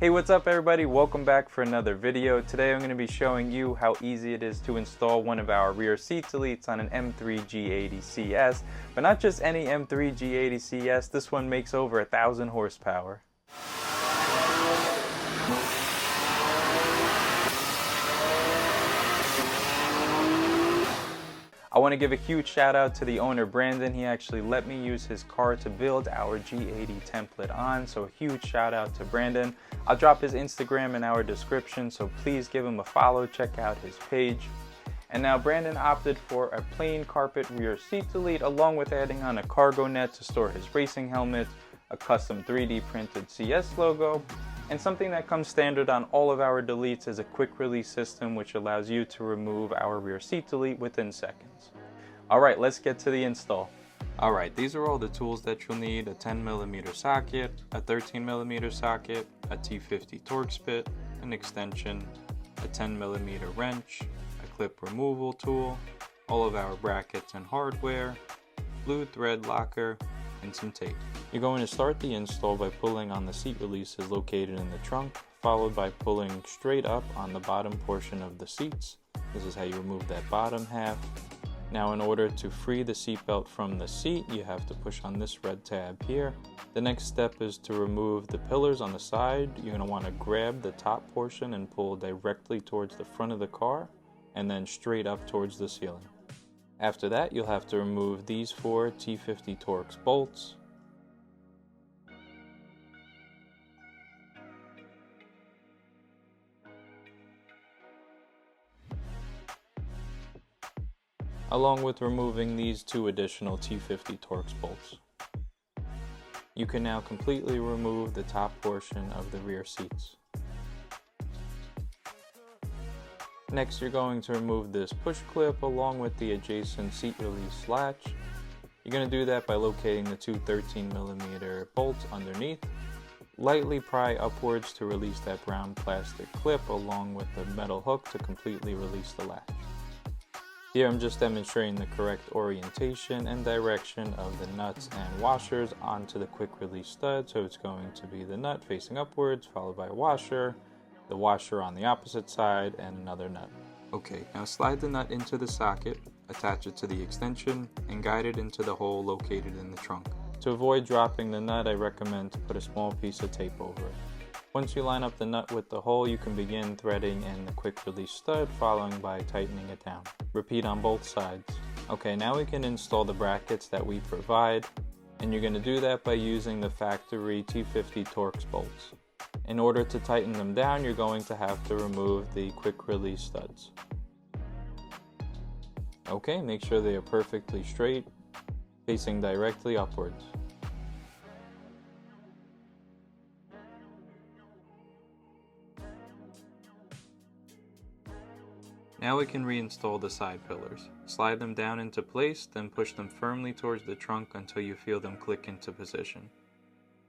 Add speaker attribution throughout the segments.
Speaker 1: Hey, what's up everybody? Welcome back for another video. Today I'm going to be showing you how easy it is to install one of our rear seat deletes on an M3 G80 CS. But not just any M3 G80 CS, this one makes over 1,000 horsepower. I want to give a huge shout out to the owner Brandon. He actually let me use his car to build our G80 template on, so a huge shout out to Brandon. I'll drop his Instagram in our description, so please give him a follow, check out his page. And now Brandon opted for a plain carpet rear seat delete along with adding on a cargo net to store his racing helmet, a custom 3D printed CS logo, and something that comes standard on all of our deletes is a quick release system which allows you to remove our rear seat delete within seconds. Alright, let's get to the install. Alright, these are all the tools that you'll need: a 10mm socket, a 13mm socket, a T50 Torx bit, an extension, a 10mm wrench, a clip removal tool, all of our brackets and hardware, blue thread locker, and some tape. You're going to start the install by pulling on the seat releases located in the trunk, followed by pulling straight up on the bottom portion of the seats. This is how you remove that bottom half. Now in order to free the seatbelt from the seat, you have to push on this red tab here. The next step is to remove the pillars on the side. You're going to want to grab the top portion and pull directly towards the front of the car and then straight up towards the ceiling. After that, you'll have to remove these 4 T50 Torx bolts. Along with removing these 2 additional T50 Torx bolts. You can now completely remove the top portion of the rear seats. Next, you're going to remove this push clip along with the adjacent seat release latch. You're going to do that by locating the 2 13mm bolts underneath. Lightly pry upwards to release that brown plastic clip along with the metal hook to completely release the latch. Here I'm just demonstrating the correct orientation and direction of the nuts and washers onto the quick release stud. So it's going to be the nut facing upwards, followed by a washer, the washer on the opposite side, and another nut. Okay, now slide the nut into the socket, attach it to the extension, and guide it into the hole located in the trunk. To avoid dropping the nut, I recommend to put a small piece of tape over it. Once you line up the nut with the hole, you can begin threading in the quick release stud, following by tightening it down. Repeat on both sides. Okay, now we can install the brackets that we provide, and you're going to do that by using the factory T50 Torx bolts. In order to tighten them down, you're going to have to remove the quick release studs. Okay, make sure they are perfectly straight, facing directly upwards. Now we can reinstall the side pillars. Slide them down into place, then push them firmly towards the trunk until you feel them click into position.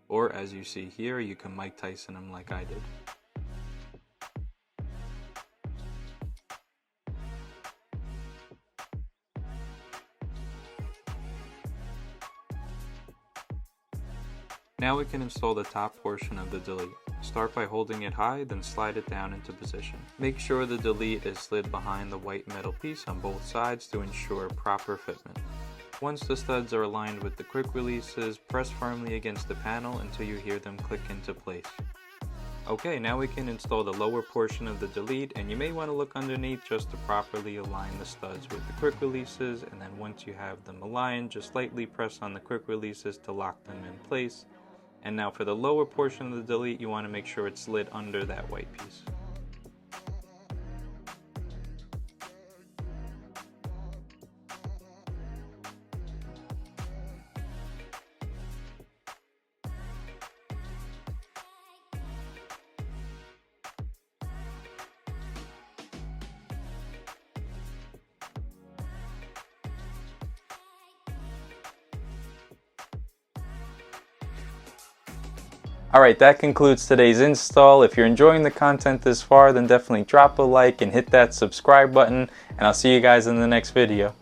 Speaker 1: Or as you see here, you can Mike Tyson them like I did. Now we can install the top portion of the delete. Start by holding it high, then slide it down into position. Make sure the delete is slid behind the white metal piece on both sides to ensure proper fitment. Once the studs are aligned with the quick releases, press firmly against the panel until you hear them click into place. Okay, now we can install the lower portion of the delete, and you may want to look underneath just to properly align the studs with the quick releases, and then once you have them aligned, just lightly press on the quick releases to lock them in place. And now for the lower portion of the delete, you want to make sure it's slid under that white piece. Alright, that concludes today's install. If you're enjoying the content this far, then definitely drop a like and hit that subscribe button, and I'll see you guys in the next video.